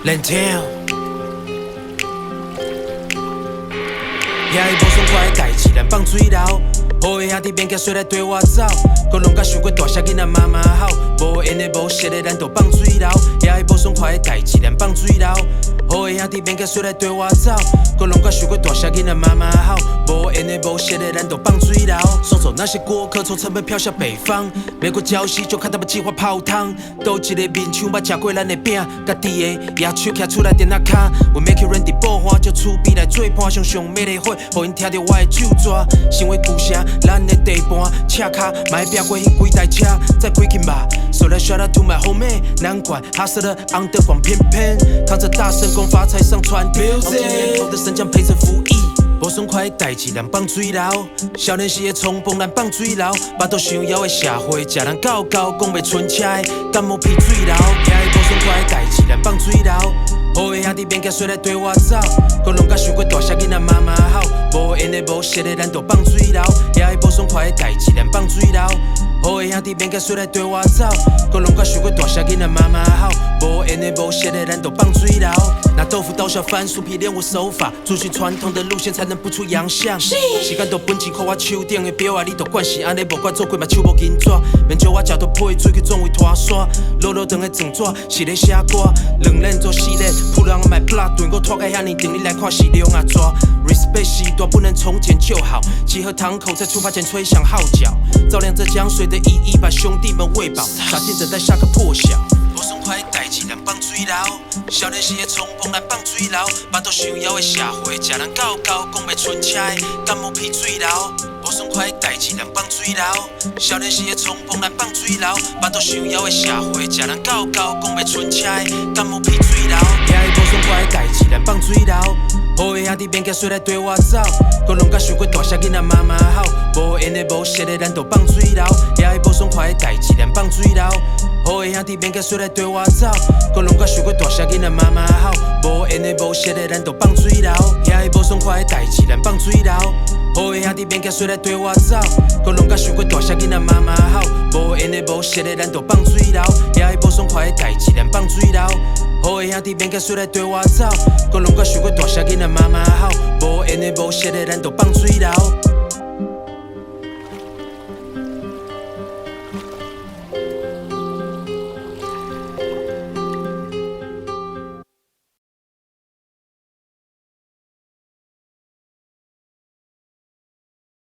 连跳。遐伊无爽快的代志，咱放水流。好的兄弟免惊水来对我走，搁拢甲想过大声囡仔妈妈好。无闲的无实的，咱就放水流。遐伊无爽快的代志，咱放水流。好的兄弟免惊水来对我走，搁拢甲想过大声囡仔妈妈好。无闲的无实的，咱就放水流。送走那些过客，从城门飘向北方。美国礁溪就看他们计划泡汤。倒一个面墙，捌食过咱的饼，家己的野手徛出来电脑卡。We make it rain，爆花就厝边来做伴，上上美的火，互因听到我的手抓。成为旧城，咱的地盘，车卡嘛会拼过迄几台车，再开起吧。So let's shout out to my homie， 难怪哈斯的昂德广偏偏，扛着大神功发财上传递，好几年后的神将陪着服役。无爽快的代志，咱放水流。少年时的冲动，咱放水流。巴肚想要的社会，食人狗狗，讲袂出车的，感冒鼻水流。遐伊无爽快的代志，咱放水流。好的兄弟免惊水来对我走，搁拢甲想过大声囡仔妈妈好。无闲的无实的，咱就放水流。遐伊无爽快的代志，咱放水流。好的兄弟免惊水来对我走，搁拢甲想过大声囡仔妈妈好。无闲的无实的，咱就放水流。拿豆腐刀小番薯皮练我手法，遵循传统的路线才能不出洋相。时间都本钱靠我手顶的表啊，你都惯是安尼，无管做过嘛手无紧抓。免叫我食到配水去转为拖沙，路路长的装纸是咧写歌。两连做系列，普人买 plot 对我拖开遐尼长，你来看是量啊抓。Respect 时代不能从前就好，集合堂口在出发前吹响号角，照亮这江水的意义，把兄弟们喂饱，傻劲等待下个破晓。无爽快的代志，咱放水流。少年时的冲动，咱放水流。巴肚想要的社会，食人狗狗，讲袂出车的，感冒鼻水流。无爽快的代志，咱放水流。少年时的冲动，咱放水流。巴肚想要的社会，食人狗狗，讲袂出车的，感冒鼻水流。遐伊无爽快的代志，咱放水流。好的兄弟免惊水来对我走，搁拢甲想过大声囡仔妈妈好。无闲的无实的，咱就放水流。遐伊无爽快的代志，咱放水流。好的兄弟免惊水来对我走，搁拢甲想过大声囡仔妈妈好。无闲的无实的，咱就放水流。遐伊无爽快的代志，咱放水流。好的兄弟免惊水来对我走，搁拢甲想过大声囡仔妈妈好。无闲的无实的，咱就放水流。遐伊无爽快的代志，咱放水流。好的兄弟免惊水来对我走，搁拢甲想过大声囡仔妈妈好。无闲的无实的，咱就放水流。